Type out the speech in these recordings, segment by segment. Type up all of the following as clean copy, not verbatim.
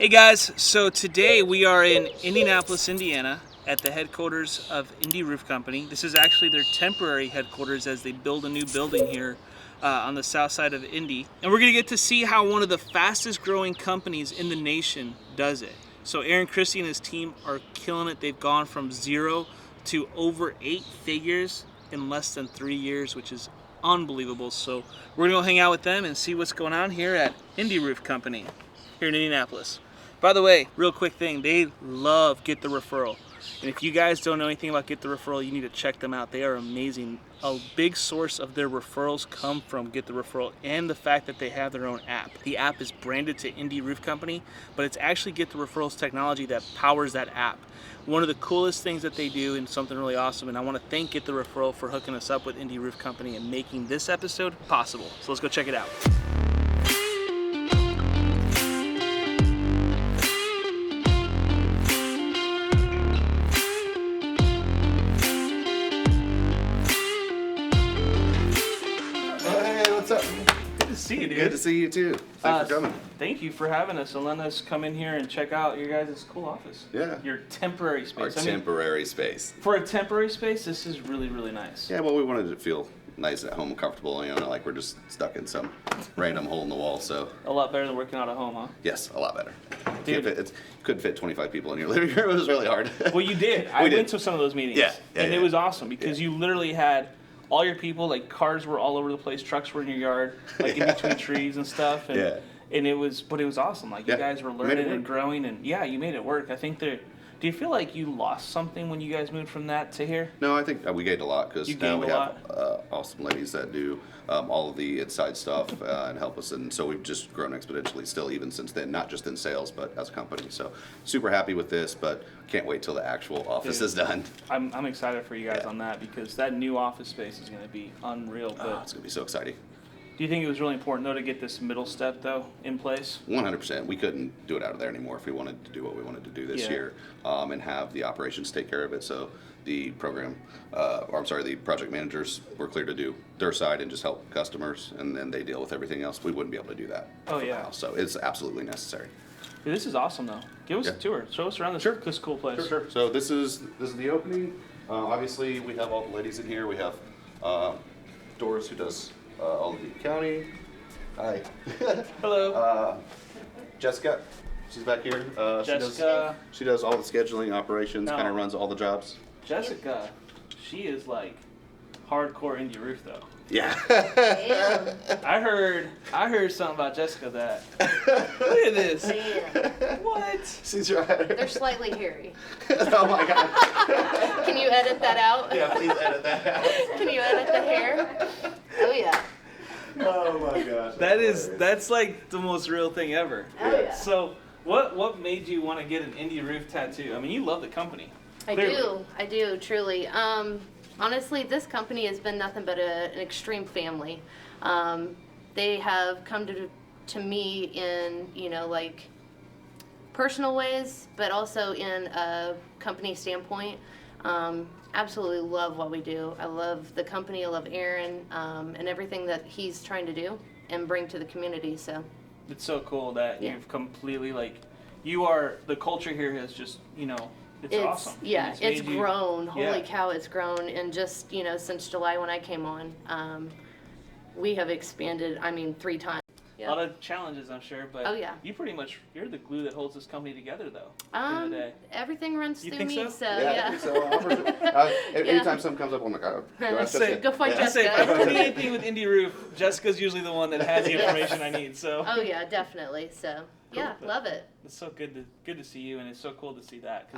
Hey guys, so today we are in Indianapolis, Indiana at the headquarters of Indy Roof Company. This is actually their temporary headquarters as they build a new building here on the south side of Indy. And we're gonna get to see how one of the fastest growing companies in the nation does it. So Aaron Christie and his team are killing it. They've gone from 0 to over 8 figures in less than 3 years, which is unbelievable. So we're gonna go hang out with them and see what's going on here at Indy Roof Company here in Indianapolis. By the way, real quick thing, they love Get the Referral. And if you guys don't know anything about Get the Referral, you need to check them out. They are amazing. A big source of their referrals come from Get the Referral and the fact that they have their own app. The app is branded to Indy Roof Company, but it's actually Get the Referral's technology that powers that app. One of the coolest things that they do and something really awesome, and I want to thank Get the Referral for hooking us up with Indy Roof Company and making this episode possible. So let's go check it out. See you, dude. Good to see you too. Thanks for coming. Thank you for having us and letting us come in here and check out your guys' cool office. Yeah. Your temporary space. Our temporary space. For a temporary space, this is really, really nice. Yeah, well, we wanted it to feel nice at home and comfortable, not like we're just stuck in some random hole in the wall, so. A lot better than working out at home, huh? Yes, a lot better. Dude. Couldn't fit 25 people in your living room. It was really hard. Well, you did. I went to some of those meetings. Yeah. And it was awesome because you literally had all your people, like cars were all over the place, trucks were in your yard, like in between trees and stuff. And, and it was awesome. Like you guys were learning and growing, and you made it work. I think do you feel like you lost something when you guys moved from that to here? No, I think we gained a lot because now we have awesome ladies that do all of the inside stuff and help us, and so we've just grown exponentially still even since then, not just in sales but as a company. So super happy with this, but can't wait till the actual office is done. I'm excited for you guys on that because that new office space is going to be unreal. But it's going to be so exciting. Do you think it was really important, though, to get this middle step, though, in place? 100%. We couldn't do it out of there anymore if we wanted to do what we wanted to do this year and have the operations take care of it. So the the project managers were clear to do their side and just help customers, and then they deal with everything else. We wouldn't be able to do that. Oh, yeah. So it's absolutely necessary. Dude, this is awesome, though. Give us a tour. Show us around this cool place. Sure. So this is the opening. Obviously, we have all the ladies in here. We have Doris, who does all of the accounting. Hi. Hello. Jessica, she's back here. Jessica. She does all the scheduling, operations, kind of runs all the jobs. Jessica, she is like hardcore Indy Roof, though. Yeah. I heard something about Jessica that. Look at this. Yeah. What? She's right. They're slightly hairy. Oh my God. Can you edit that out? Yeah, please edit that out. Can you edit the hair? Oh yeah. Oh my gosh. That's like the most real thing ever. Oh yeah. So what made you want to get an Indy Roof tattoo? I mean, you love the company. I do truly. Honestly, this company has been nothing but an extreme family. They have come to me in, like personal ways, but also in a company standpoint. Absolutely love what we do. I love the company. I love Aaron and everything that he's trying to do and bring to the community. So it's so cool that you've completely the culture here has just It's awesome. Yeah, it's grown. Holy cow, it's grown. And just, since July when I came on, we have expanded, 3 times. A lot of challenges, I'm sure, but you're the glue that holds this company together, though, at the end of the day. Everything runs through me, so yeah. I think so. Anytime something comes up, I'm like, go find Jessica. If I need anything with Indy Roof, Jessica's usually the one that has the information I need, so. Oh, yeah, definitely, so. Cool. Yeah, love it. It's so good to see you, and it's so cool to see that.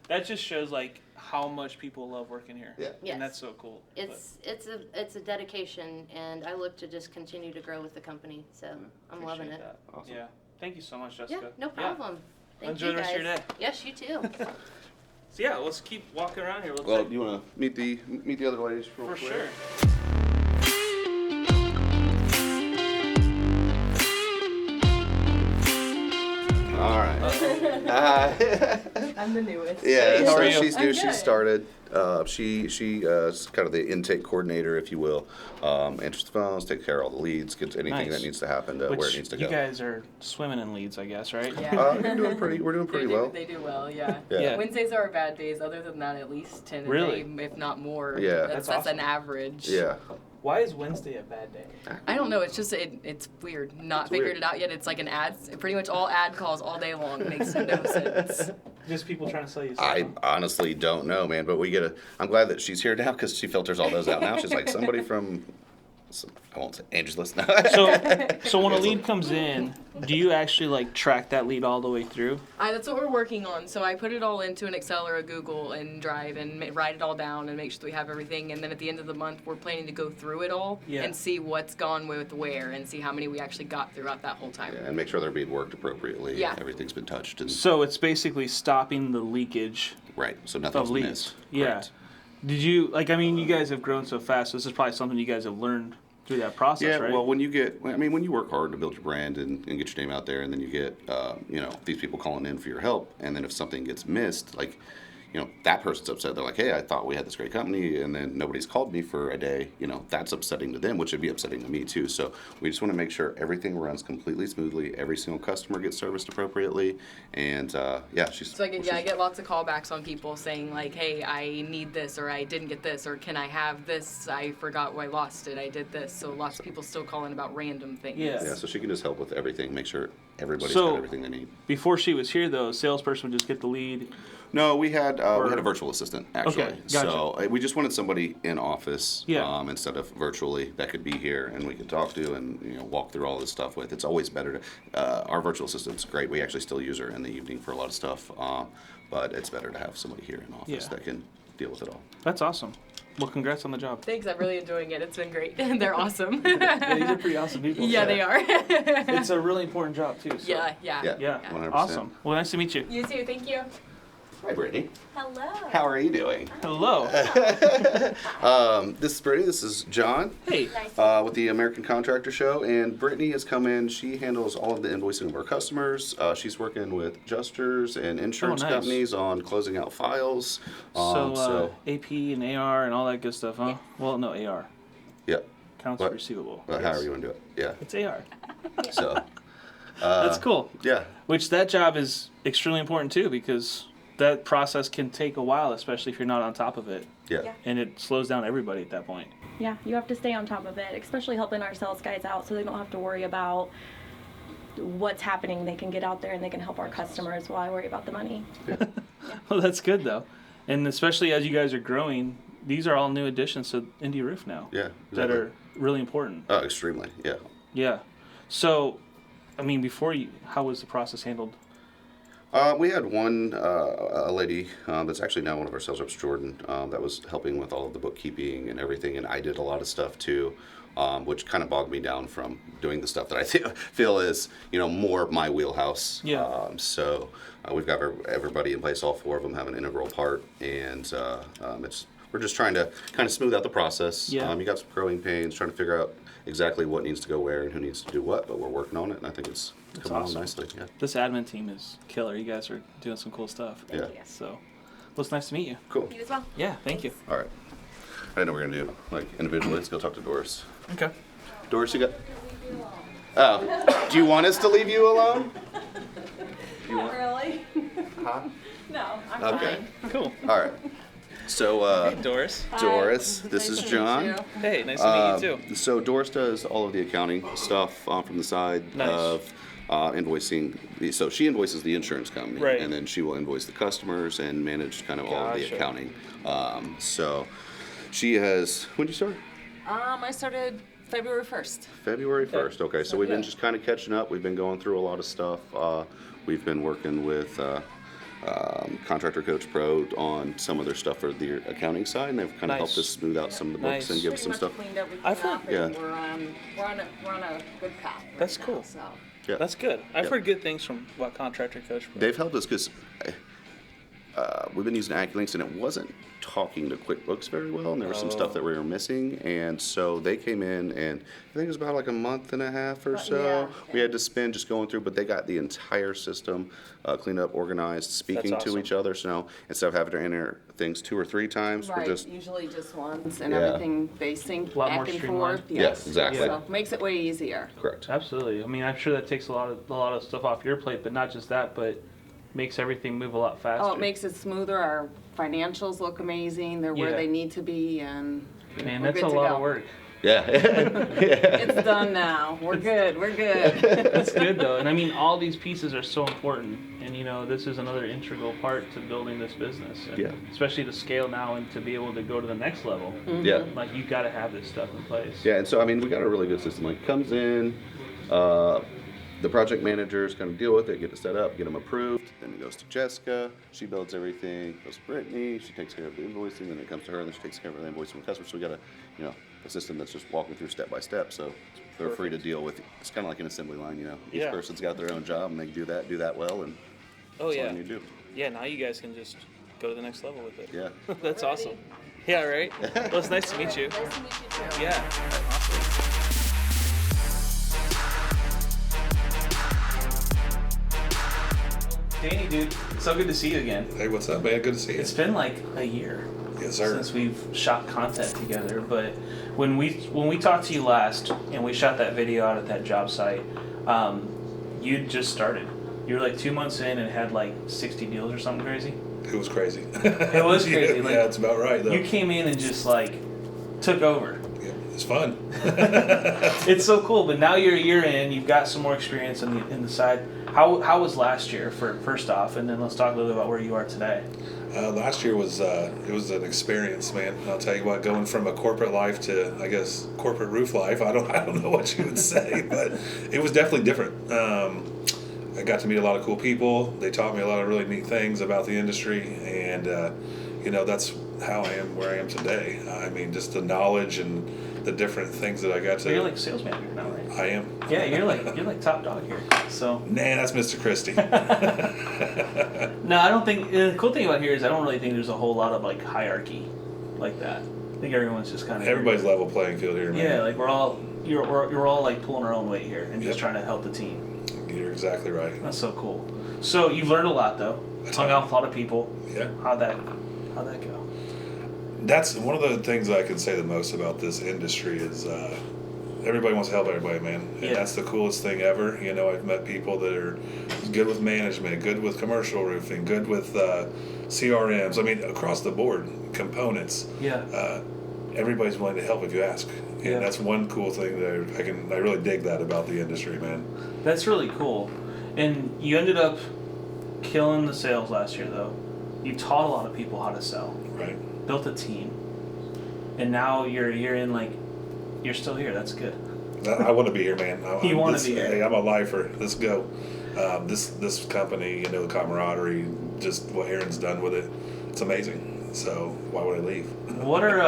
That just shows how much people love working here. Yeah, yes. And that's so cool. It's a dedication, and I look to just continue to grow with the company. So I'm loving it. That. Awesome. Yeah, thank you so much, Jessica. Yeah, no problem. Yeah. Enjoy the rest of your day. Yes, you too. So let's keep walking around here. Well, you want to meet the other ladies real quick? For sure. All right. I'm the newest. Yeah, How so are you? she's new. I'm She good. started. She's kind of the intake coordinator, if you will. Answers the phones, take care of all the leads, gets anything Nice. that needs to happen to where it Which needs to you go. guys are swimming in leads, I guess, right? Yeah. We're doing pretty well. They do well, yeah. Yeah. Wednesdays are our bad days. Other than that, at least 10 Really? a day, if not more. Yeah. That's That's an average. Yeah. Why is Wednesday a bad day? I don't know. It's just it's weird. Not figured weird. it out yet. It's like an ad. Pretty much all ad calls all day long. Makes no sense. Just people trying to sell you stuff. I honestly don't know, man. But I'm glad that she's here now because she filters all those out now. She's like somebody from. I won't say Angeles. No. So when a lead comes in, do you actually like track that lead all the way through? That's what we're working on. So I put it all into an Excel or a Google and Drive and write it all down and make sure that we have everything. And then at the end of the month, we're planning to go through it all Yeah. and see what's gone with where and see how many we actually got throughout that whole time. Yeah, and make sure they're being worked appropriately. Yeah. Everything's been touched and So it's basically stopping the leakage right. So of nothing's leads. missed. Yeah. Correct. Did you you guys have grown so fast. So this is probably something you guys have learned through that process, Yeah, right? well, when you work hard to build your brand and get your name out there, and then you get, these people calling in for your help, and then if something gets missed, like, that person's upset. They're like, hey, I thought we had this great company, and then nobody's called me for a day. That's upsetting to them, which would be upsetting to me too. So we just want to make sure everything runs completely smoothly, every single customer gets serviced appropriately, and she's. So I get lots of callbacks on people saying like, hey, I need this, or I didn't get this, or can I have this? I forgot I lost it. I did this. So lots of people still calling about random things. Yeah. Yeah, so she can just help with everything, make sure everybody's So- got everything they need. Before she was here, though, a salesperson would just get the lead. No, we had a virtual assistant actually. Okay, gotcha. So we just wanted somebody in office Yeah. instead of virtually that could be here and we could talk to and walk through all this stuff with. It's always better to. Our virtual assistant's great. We actually still use her in the evening for a lot of stuff, but it's better to have somebody here in office Yeah. that can deal with it all. That's awesome. Well, congrats on the job. Thanks. I'm really enjoying it. It's been great. They're awesome. Yeah, these are pretty awesome people. Yeah, they are. It's a really important job too. So. Yeah. Yeah. 100%. Awesome. Well, nice to meet you. You too. Thank you. Hi, Brittany. Hello. How are you doing? Hello. This is Brittany. This is John. Hey. Nice. With the American Contractor Show, and Brittany has come in. She handles all of the invoicing of our customers. She's working with adjusters and insurance Oh, nice. companies on closing out files. So AP and AR and all that good stuff, huh? Yes. Well, no, AR. Yeah. Accounts What? receivable. However you want to do it. Yeah. It's AR. So. That's cool. Yeah. Which that job is extremely important too because that process can take a while, especially if you're not on top of it. Yeah. Yeah. And it slows down everybody at that point. Yeah, you have to stay on top of it, especially helping our sales guys out so they don't have to worry about what's happening. They can get out there and they can help our customers while I worry about the money. Well, that's good though. And especially as you guys are growing, these are all new additions to Indy Roof now. Yeah. That Exactly. are really important. Oh, extremely. Yeah. Yeah. So, before how was the process handled? We had one a lady that's actually now one of our sales reps, Jordan, that was helping with all of the bookkeeping and everything, and I did a lot of stuff too, which kind of bogged me down from doing the stuff that I feel is more my wheelhouse. Yeah. So we've got everybody in place. All four of them have an integral part, and we're just trying to kind of smooth out the process. Yeah. You got some growing pains, trying to figure out exactly what needs to go where and who needs to do what, but we're working on it, and I think it's coming awesome. along nicely. Yeah. This admin team is killer. You guys are doing some cool stuff. Yeah. So, well, it's nice to meet you. Cool. You as well. Yeah, thank you. All right. I know we're gonna do like individually. Let's go talk to Doris. Okay. Doris, you got? Oh, do you want us to leave you alone? Not really. Huh? No, I'm Okay. Cool. All right. So, Doris. Doris, this is John. Hey, nice to meet you too. So Doris does all of the accounting stuff from the side Nice. of invoicing. So she invoices the insurance company, Right. and then she will invoice the customers and manage kind of all of the Gotcha. accounting. So she has. When did you start? I started February 1st. February 1st. Okay, so we've been yeah. just kind of catching up. We've been going through a lot of stuff. We've been working with Contractor Coach Pro on some of their stuff for the accounting side, and they've kind of Nice. helped us smooth out some of the books Nice. and give us Pretty some much stuff. cleaned everything I've heard- up, Yeah. and we're on a good path. right That's now, cool. So. Yeah. That's good. I've Yeah. heard good things from Contractor Coach. They've helped us because we've been using AccuLinks, and it wasn't talking to QuickBooks very well, and there was some stuff that we were missing, and so they came in, and I think it was about like a month and a half or so. yeah. We had to spend just going through, but they got the entire system cleaned up, organized, speaking awesome. to each other. So now, instead of having to enter things 2 or 3 times, we're Right, just usually just once and Yeah. everything they sync A lot more back and streamlined. forth. Yeah, exactly. So makes it way easier. correct. Absolutely. I mean, I'm sure that takes a lot of stuff off your plate, but not just that, but makes everything move a lot faster. Oh, it makes it smoother. Our financials look amazing. They're where Yeah. they need to be, and Man, we're that's good a to lot go. of work. Yeah. It's done now. We're good. We're good. That's good though, and I mean, all these pieces are so important, and this is another integral part to building this business. And Yeah. especially to scale now and to be able to go to the next level. Yeah. Like you got to have this stuff in place. Yeah, and so I mean, we got a really good system. Like, comes in, the project managers kind of deal with it, get it set up, get them approved. Then it goes to Jessica. She builds everything. Goes to Brittany. She takes care of the invoicing. Then it comes to her, and then she takes care of the invoicing from the customer. So we got a system that's just walking through step by step. So they're free to deal with. It's kind of like an assembly line. Each Yeah. person's got their own job, and they do that well, and Oh that's yeah. all you need to do. Yeah. Now you guys can just go to the next level with it. Yeah. That's awesome. Yeah. Right. Well, it's nice to meet you. Nice to meet you too. Yeah. Awesome. Danny, dude, so good to see you again. Hey, what's up, man? Good to see you. It's been like a year Yes, sir. since we've shot content together, but when we talked to you last and we shot that video out at that job site, you'd just started. You were like 2 months in and had like 60 deals or something crazy. It was crazy. It was crazy. Yeah, Like, that's about right, though. You came in and just like took over. Yeah, it's fun. It's so cool, but now you're a year in, you've got some more experience in the side. How was last year first off, and then let's talk a little bit about where you are today. Last year was it was an experience, man. I'll tell you what, going from a corporate life to, I guess, corporate roof life. I don't know what you would say, but it was definitely different. I got to meet a lot of cool people. They taught me a lot of really neat things about the industry, and that's how I am where I am today. I mean, just the knowledge and the different things that I got to. So you're like sales manager now, right? I am. Yeah, you're like top dog here. So Nah, that's Mr. Christie. no, I don't think. The cool thing about here is I don't really think there's a whole lot of like hierarchy like that. I think everyone's just kind of Everybody's level playing field here, man. Yeah, like we're all like pulling our own weight here and just Yep. trying to help the team. You're exactly right. That's so cool. So you've learned a lot though. Hung out with a lot of people. Yeah. How'd that go? That's one of the things I can say the most about this industry is everybody wants to help everybody, man. And Yeah. that's the coolest thing ever. I've met people that are good with management, good with commercial roofing, good with CRMs. I mean, across the board, components. Yeah. Everybody's willing to help if you ask. And Yeah. that's one cool thing that I really dig that about the industry, man. That's really cool. And you ended up killing the sales last year though. You taught a lot of people how to sell. Right. Built a team. And now you're in, like, you're still here. That's good. I want to be here, man. You wanna be here. Hey, I'm a lifer. Let's go. This company, the camaraderie, just what Aaron's done with it, it's amazing. So why would I leave? What are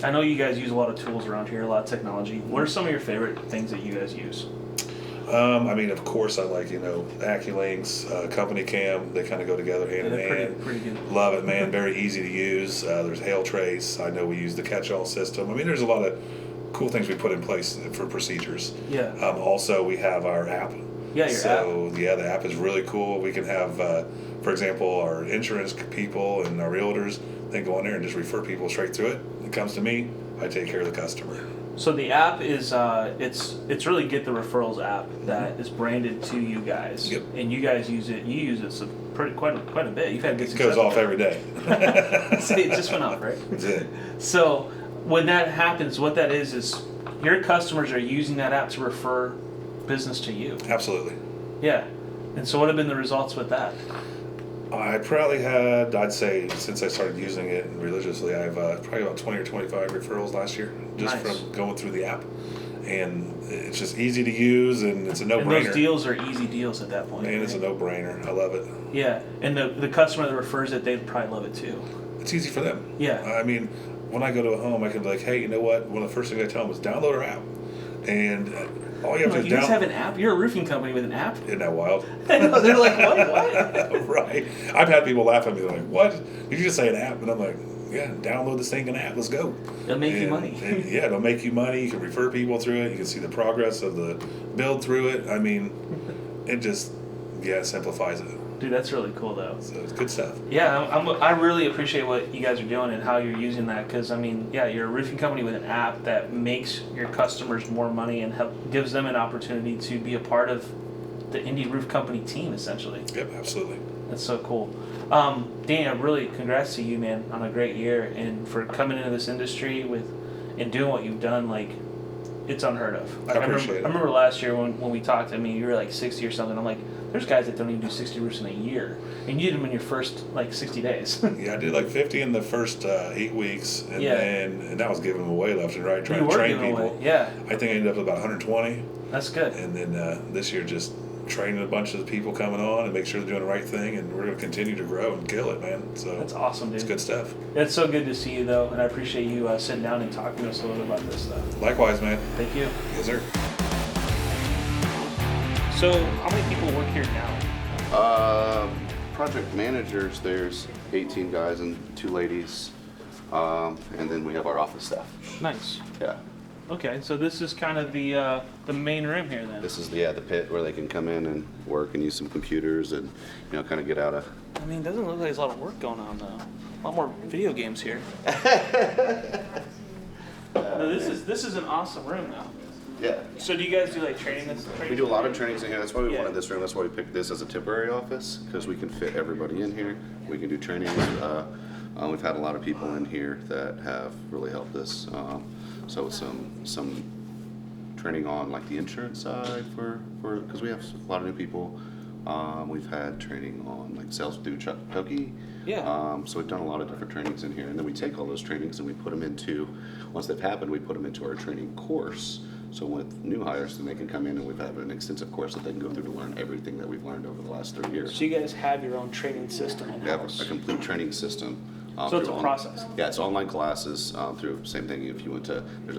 I know you guys use a lot of tools around here, a lot of technology. What are some of your favorite things that you guys use? I mean, of course, I like AccuLinks, Company Cam. They kind of go together hand in They're hand. pretty good. Love it, man. Very easy to use. There's Hail Trace. I know we use the catch-all system. I mean, there's a lot of cool things we put in place for procedures. Yeah. Also, we have our app. Yeah, your So yeah, the app is really cool. We can have, for example, our insurance people and our realtors. They go in there and just refer people straight to it. It comes to me. I take care of the customer. So the app is it's really Get the Referrals app that is branded to you guys. Yep. And you guys use it. You use it so quite a bit. You've had good It success. goes off every day. See, it just went off, right? That's it. So when that happens, what that is your customers are using that app to refer business to you. Absolutely. Yeah. And so what have been the results with that? I probably had, I'd say, since I started using it religiously, I've probably about 20 or 25 referrals last year just Nice. from going through the app. And it's just easy to use, and it's a And no-brainer. those deals are easy deals at that point. Man, it's a right? no-brainer. I love it. Yeah. And the customer that refers it, they'd probably love it too. It's easy for them. Yeah. I mean, when I go to a home, I can be like, hey, you know what? One of the first things I tell them is download our app. And All you have to Like, do you is guys have an app? You're a roofing company with an app? Isn't that wild? I know, they're like, what? Right. I've had people laugh at me. They're like, what? Did you just say an app? And I'm like, yeah, download this thing in an app. Let's go. It'll make you money. Yeah, it'll make you money. You can refer people through it. You can see the progress of the build through it. I mean, it just, it simplifies it. Dude, that's really cool, though. So it's good stuff. Yeah, I really appreciate what you guys are doing and how you're using that, because, I mean, yeah, you're a roofing company with an app that makes your customers more money and gives them an opportunity to be a part of the Indy Roof Company team, essentially. Yep, absolutely. That's so cool. Danny, really congrats to you, man, on a great year and for coming into this industry and doing what you've done. Like, it's unheard of. I appreciate it. I remember last year when we talked. I mean, you were like 60 or something. I'm like, there's guys that don't even do 60 roofs in a year, and you did them in your first like 60 days. Yeah, I did like 50 in the first 8 weeks, and then I was giving them away left and right, trying to train people. Away. Yeah, I think I ended up with about 120. that's good. And then this year, just training a bunch of the people coming on and make sure they're doing the right thing, and we're going to continue to grow and kill it, man. So That's awesome, dude. it's good stuff. It's so good to see you, though, and I appreciate you sitting down and talking to us a little bit about this stuff. Likewise, man. Thank you. Yes, sir. So, how many people work here now? Project managers, there's 18 guys and 2 ladies, and then we have our office staff. Nice. Yeah, Okay, so this is kind of the main room here then. this is the pit where they can come in and work and use some computers and kind of get out of. I mean, it doesn't look like there's a lot of work going on though. A lot more video games here. No, this is an awesome room though. Yeah. So do you guys do like training? We do a lot of trainings in here. That's why we wanted this room. That's why we picked this as a temporary office, because we can fit everybody in here. We can do trainings. We've had a lot of people in here that have really helped us. So some training on like the insurance side for because we have a lot of new people. We've had training on like sales through Toki. Yeah. So we've done a lot of different trainings in here, and then we take all those trainings and we put them into, once they've happened, we put them into our training course. So with new hires, then they can come in and we've had an extensive course that they can go through to learn everything that we've learned over the last 3 years. So you guys have your own training system in We have house. a complete training system. So it's a through process. Yeah, it's online classes through same thing. If you went to, there's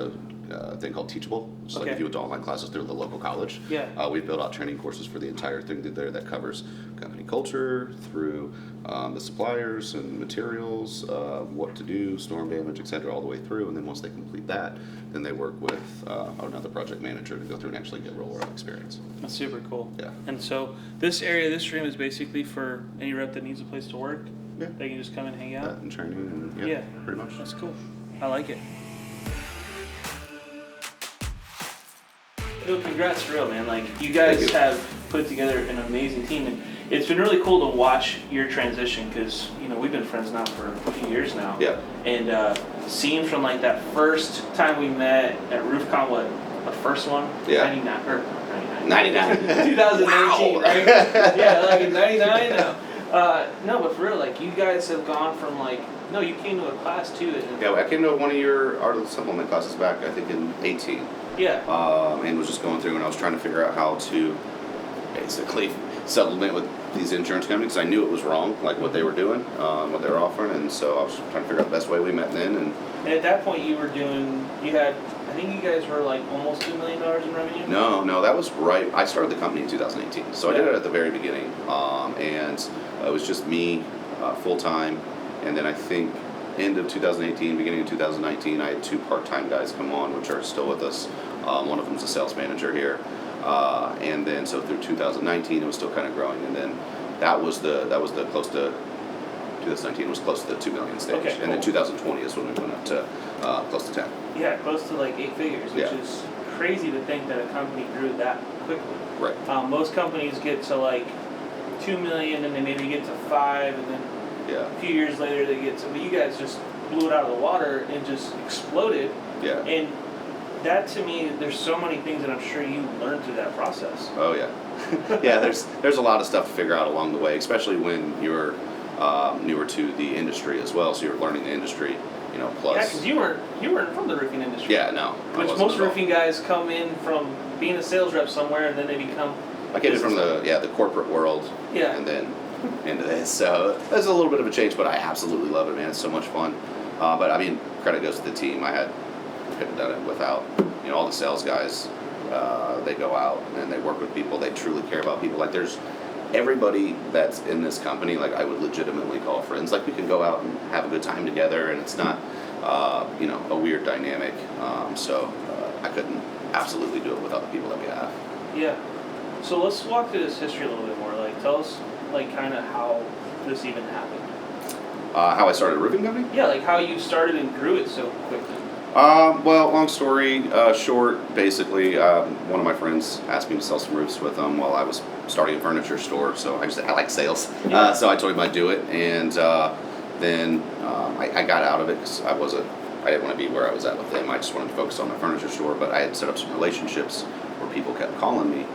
a thing called Teachable. It's like Okay. if you went to online classes through the local college. Yeah. We've built out training courses for the entire thing through there that covers company culture, through the suppliers and materials, what to do, storm damage, etc., all the way through. And then once they complete that, then they work with another project manager to go through and actually get real world experience. That's super cool. Yeah. And so this area, this room is basically for any rep that needs a place to work. Yeah. They can just come and hang out. And training, and Yeah. pretty much. That's cool. I like it. Yo, congrats for real, man. Like, you guys Thank you. have put together an amazing team, and it's been really cool to watch your transition, because, we've been friends now for a few years now. Yeah. And seeing from, like, that first time we met at RoofCon, the first one? Yeah. 99, or 99. 2019, Wow. right? Yeah, like in 99 now. No, but for real, like, you guys have gone from, like, no, you came to a class too. Yeah, I came to one of your art supplement classes back, I think in 18. Yeah. And was just going through, and I was trying to figure out how to basically supplement with these insurance companies, because I knew it was wrong, like what they were doing, what they were offering, and so I was trying to figure out the best way. We met then, and And at that point, you had, I think you guys were like almost $2 million in revenue? no, that was right. I started the company in 2018, so I did it at the very beginning, and it was just me full time, and then I think end of 2018, beginning of 2019, I had 2 part-time guys come on, which are still with us. One of them's a sales manager here, and then so through 2019, it was still kind of growing, and then that was the close to 2019 was close to the 2 million stage, Okay, and then cool. 2020 is when we went up to close to 10. Yeah, close to like 8 figures, which Yeah. is crazy to think that a company grew that quickly. Right. Most companies get to like 2 million and they maybe get to 5, and then Yeah. a few years later they get to, but you guys just blew it out of the water and just exploded. Yeah. And that, to me, there's so many things that I'm sure you learned through that process. Oh yeah. Yeah. There's a lot of stuff to figure out along the way, especially when you're newer to the industry as well. So you're learning the industry, plus. Yeah, because you weren't from the roofing industry. Yeah. No. I Which wasn't most at all. roofing guys come in from being a sales rep somewhere, and then they become. I came in from the corporate world. Yeah. And then into this, so there's a little bit of a change, but I absolutely love it, man. It's so much fun. But I mean, credit goes to the team. I couldn't have done it without all the sales guys. They go out and they work with people. They truly care about people. Like there's everybody that's in this company, like I would legitimately call friends. Like we can go out and have a good time together, and it's not, a weird dynamic. I couldn't absolutely do it without the people that we have. Yeah. So let's walk through this history a little bit more. Like, tell us, like, kind of how this even happened. How I started a roofing company? Yeah, like how you started and grew it so quickly. Well, long story short, basically, one of my friends asked me to sell some roofs with them while I was starting a furniture store. So I like sales. Yeah. So I told him I'd do it, and then I got out of it because I didn't want to be where I was at with them. I just wanted to focus on my furniture store, but I had set up some relationships where people kept calling me.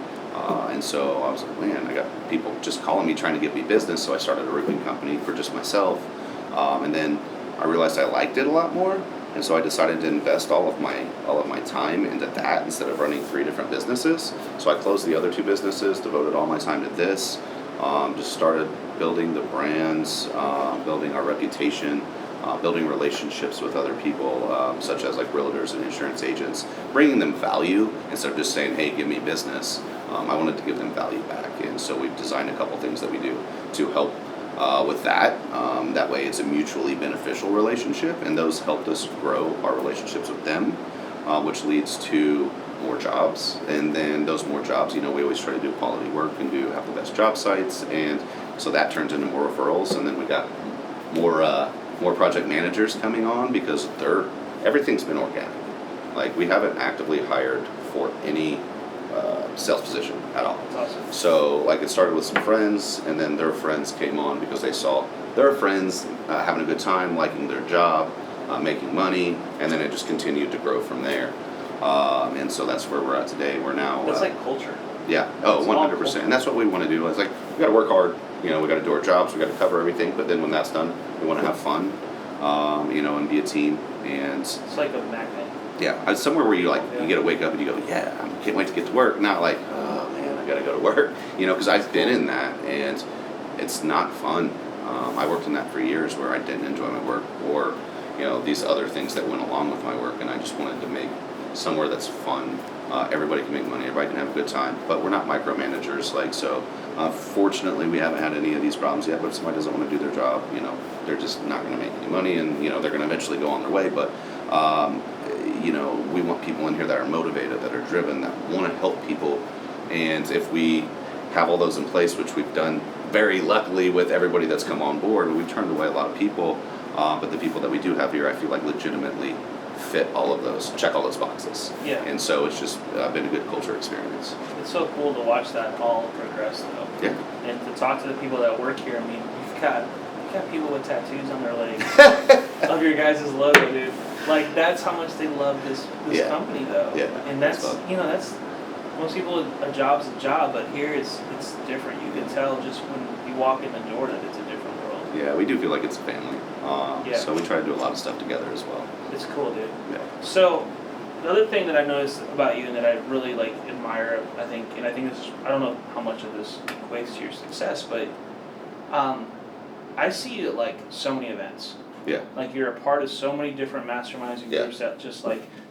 And so I was like, man, I got people just calling me trying to give me business. So I started a roofing company for just myself. And then I realized I liked it a lot more. And so I decided to invest all of my time into that instead of running 3 different businesses. So I closed the other 2 businesses, devoted all my time to this, just started building the brands, building our reputation, building relationships with other people, such as like realtors and insurance agents, bringing them value instead of just saying, hey, give me business. I wanted to give them value back. And so we've designed a couple things that we do to help with that. That way it's a mutually beneficial relationship, and those helped us grow our relationships with them, which leads to more jobs. And then those more jobs, we always try to do quality work and have the best job sites, and so that turns into more referrals. And then we got more project managers coming on because everything's been organic. Like we haven't actively hired for any sales position at all. That's awesome. So like it started with some friends, and then their friends came on because they saw their friends having a good time, liking their job, making money, and then it just continued to grow from there. And so that's where we're at today. We're now That's like culture. yeah, It's all 100%. And that's what we want to do. It's like we got to work hard. We got to do our jobs. We got to cover everything. But then when that's done, we want to have fun, and be a team. And It's like a magnet. yeah, it's somewhere where you get to wake up and you go, yeah, I can't wait to get to work. Not like, oh man, I got to go to work. Because I've been in that, and it's not fun. I worked in that for years where I didn't enjoy my work, or these other things that went along with my work, and I just wanted to make somewhere that's fun. Everybody can make money, everybody can have a good time, but we're not micromanagers. Fortunately, we haven't had any of these problems yet. But if somebody doesn't want to do their job, they're just not going to make any money, and they're going to eventually go on their way. But we want people in here that are motivated, that are driven, that want to help people. And if we have all those in place, which we've done very luckily with everybody that's come on board, we've turned away a lot of people. But the people that we do have here, I feel like legitimately fit all of those, check all those boxes. Yeah. And so it's just been a good culture experience. It's so cool to watch that all progress, though. Yeah. And to talk to the people that work here. I mean, you've got people with tattoos on their legs of your guys' logo, dude. Like that's how much they love this Yeah. company, though. Yeah. And that's fun. that's most people, a job's a job, but here it's different. You can tell just when you walk in the door that it's a different world. Yeah, we do feel like it's a family. Yeah. So we try to do a lot of stuff together as well. It's cool, dude. Yeah. So, the other thing that I noticed about you and that I really admire, I think this, I don't know how much of this equates to your success, but I see you at so many events. Yeah. Like you're a part of so many different masterminds and Yeah. groups that just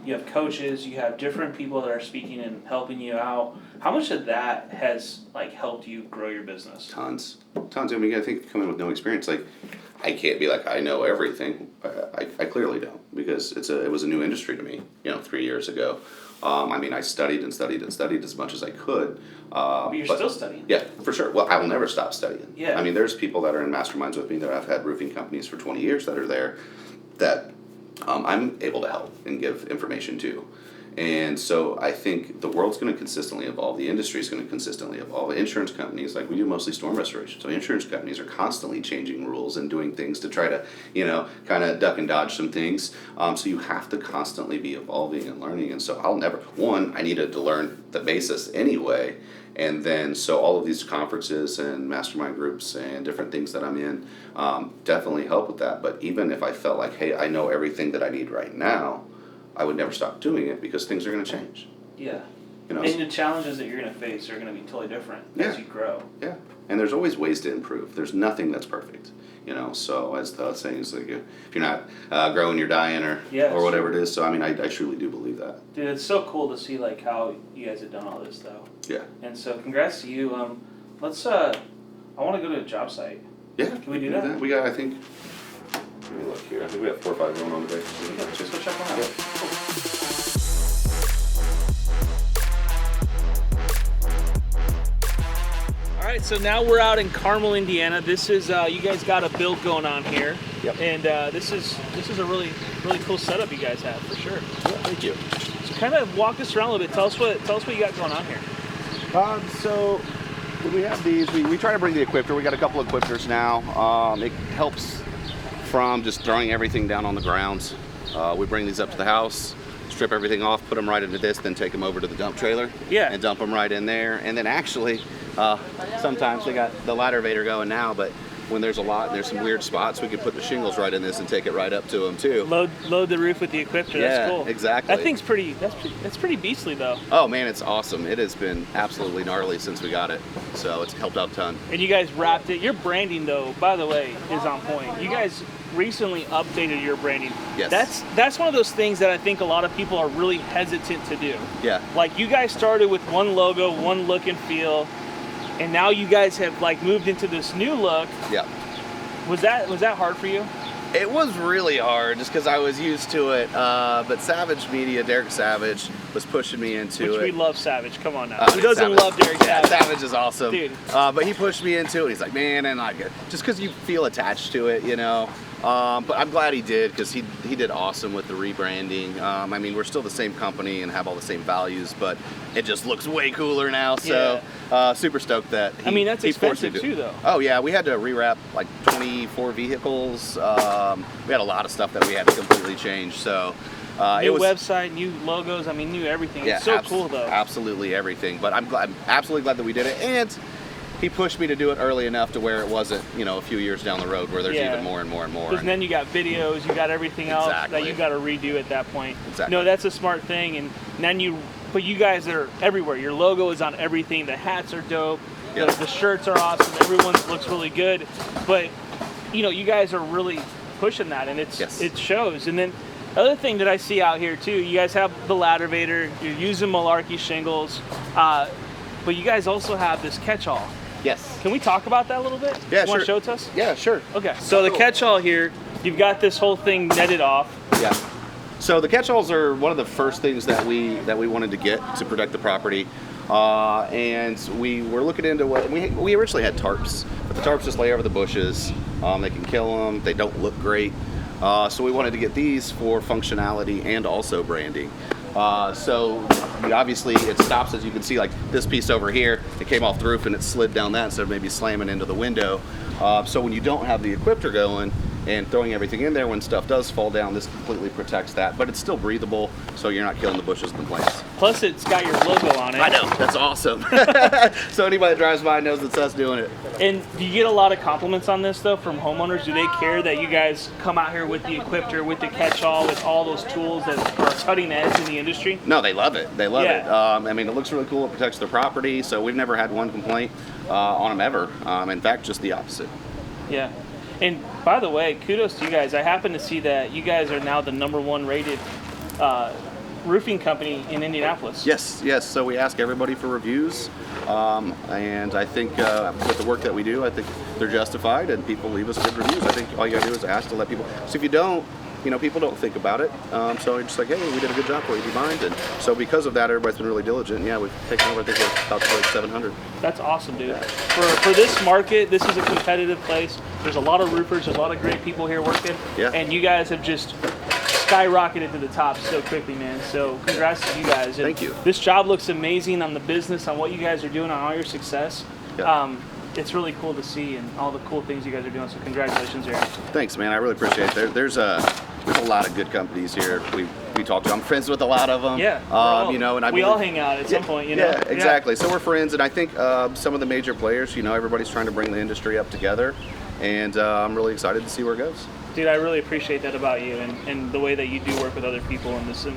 you have coaches, you have different people that are speaking and helping you out. How much of that has helped you grow your business? Tons. I mean, I think coming with no experience, I can't be I know everything. I clearly don't, because it was a new industry to me, 3 years ago. I studied and studied and studied as much as I could. But you're still studying. Yeah, for sure. Well, I will never stop studying. Yeah. There's people that are in masterminds with me that I've had roofing companies for 20 years that are there that I'm able to help and give information to. And so I think the world's going to consistently evolve. The industry is going to consistently evolve. Insurance companies, we do mostly storm restoration. So insurance companies are constantly changing rules and doing things to try to, kind of duck and dodge some things. So you have to constantly be evolving and learning. And so I needed to learn the basis anyway. And then, so all of these conferences and mastermind groups and different things that I'm in definitely help with that. But even if I felt like, hey, I know everything that I need right now, I would never stop doing it because things are going to change. Yeah. You know, And the challenges that you're going to face are going to be totally different as you grow. Yeah, and there's always ways to improve. There's nothing that's perfect, you know. So as the saying is, like, if you're not growing, you're dying, or whatever it is. So I mean, I truly do believe that. Dude, it's so cool to see like how you guys have done all this though. Yeah. And so congrats to you. Let's I want to go to a job site. Yeah. Can we do that? We got, I think. Let me look here. I think we have 4 or 5 going on today. Yeah, let's go check one out. All right, so now we're out in Carmel, Indiana. This is you guys got a build going on here. Yep. And this is a really cool setup you guys have for sure. Thank you. So kind of walk us around a little bit. Tell us what you got going on here. So when we have these, we try to bring the equipter. We got a couple of equipters now. It helps from just throwing everything down on the ground. We bring these up to the house, strip everything off, put them right into this, then take them over to the dump trailer. Yeah. And dump them right in there. And then actually, sometimes they got the ladder vader going now, but when there's a lot and there's some weird spots, we could put the shingles right in this and take it right up to them too. Load the roof with the equipter. That's cool. Exactly. That thing's that's pretty beastly though. Oh man, it's awesome. It has been absolutely gnarly since we got it. So it's helped out a ton. And you guys wrapped it. Your branding though, by the way, is on point. You guys recently updated your branding. Yes. That's one of those things that I think a lot of people are really hesitant to do. Yeah. Like you guys started with one logo, one look and feel, and now you guys have like moved into this new look. Yeah. Was that hard for you? It was really hard just because I was used to it. But Savage Media, Derek Savage, was pushing me into Which it. we love Savage. Come on now. Who doesn't Savage, love Derek Savage? Savage is awesome. Dude. But he pushed me into it. He's like, man, and I just because you feel attached to it, you know. But I'm glad he did because he did awesome with the rebranding. I mean, we're still the same company and have all the same values, but it just looks way cooler now. So super stoked that I mean, that's he forced me expensive to- too, though. Oh yeah, we had to rewrap like 24 vehicles. We had a lot of stuff that we had to completely change. So it New was website, new logos. I mean, new everything. yeah, It's so cool though. absolutely everything. But I'm absolutely glad that we did it, and he pushed me to do it early enough to where it wasn't, you know, a few years down the road where there's even more and more and more. Because then you got videos, you got everything else that Exactly. you got to redo at that point. Exactly. No, that's a smart thing. And then but you guys are everywhere. Your logo is on everything. The hats are dope. Yep. The shirts are awesome. Everyone looks really good. But you know, you guys are really pushing that, and it shows. And then the other thing that I see out here too, you guys have the ladder vader. You're using Malarkey shingles, but you guys also have this catch-all. Yes. Can we talk about that a little bit? Yeah, you want to sure. show it to us? Yeah, sure. Okay. So the catch-all here, you've got this whole thing netted off. Yeah. So the catch-alls are one of the first things that we wanted to get to protect the property, and we were looking into what we originally had tarps, but the tarps just lay over the bushes. They can kill them. They don't look great. So we wanted to get these for functionality and also branding. So obviously it stops, as you can see, like this piece over here, it came off the roof and it slid down that instead of maybe slamming into the window. So when you don't have the equipter going and throwing everything in there, when stuff does fall down, this completely protects that, but it's still breathable, so you're not killing the bushes and the plants. Plus it's got your logo on it. I know, that's awesome. So anybody that drives by knows it's us doing it. And do you get a lot of compliments on this though from homeowners? Do they care that you guys come out here with the equipter, with the catch-all, with all those tools that are cutting edge in the industry? No, they love it. They love Yeah. it. I mean, it looks really cool. It protects their property, so we've never had one complaint on them ever. In fact, just the opposite. Yeah. And by the way, kudos to you guys. I happen to see that you guys are now the #1 rated roofing company in Indianapolis. Yes, yes. So we ask everybody for reviews, and I think with the work that we do, I think they're justified, and people leave us good reviews. I think all you gotta do is ask to let people. So if you don't, you know, people don't think about it. So it's just like, hey, we did a good job for you. Do you mind? And so because of that, everybody's been really diligent. And yeah, we've taken over, I think, about like 700. That's awesome, dude. For this market, this is a competitive place. There's a lot of roofers, there's a lot of great people here working. Yeah. And you guys have just skyrocketed to the top so quickly, man. So congrats to you guys. And Thank you. This job looks amazing on the business, on what you guys are doing, on all your success. Yeah. It's really cool to see and all the cool things you guys are doing. So congratulations, Eric. Thanks, man. I really appreciate it. There's a lot of good companies here. We talk to. I'm friends with a lot of them. Yeah. You know, and we all hang out at some point. You know. Yeah, exactly. So we're friends, and I think some of the major players. You know, everybody's trying to bring the industry up together, and I'm really excited to see where it goes. Dude, I really appreciate that about you and the way that you do work with other people in this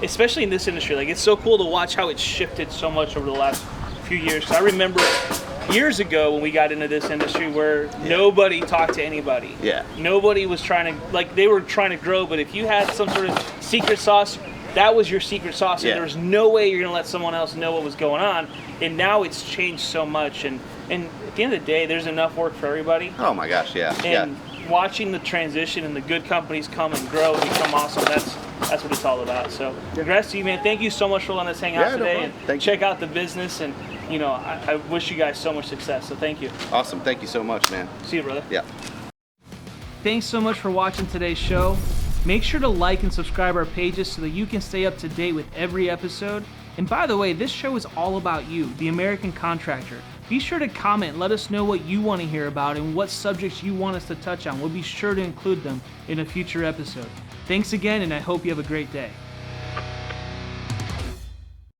especially in this industry, like it's so cool to watch how it's shifted so much over the last few years. So I remember years ago when we got into this industry where nobody talked to anybody. Yeah. Nobody was trying to, like, they were trying to grow, but if you had some sort of secret sauce, that was your secret sauce, and there was no way you're gonna let someone else know what was going on. And now it's changed so much, and at the end of the day, there's enough work for everybody. Oh my gosh, yeah. And watching the transition and the good companies come and grow and become awesome, that's what it's all about. So congrats to you, man. Thank you so much for letting us hang out today and check out the business. And you know, I wish you guys so much success. So thank you. Awesome. Thank you so much, man. See you, brother. Yeah. Thanks so much for watching today's show. Make sure to like and subscribe our pages so that you can stay up to date with every episode. And by the way, this show is all about you, the American contractor. Be sure to comment, let us know what you want to hear about and what subjects you want us to touch on. We'll be sure to include them in a future episode. Thanks again, and I hope you have a great day.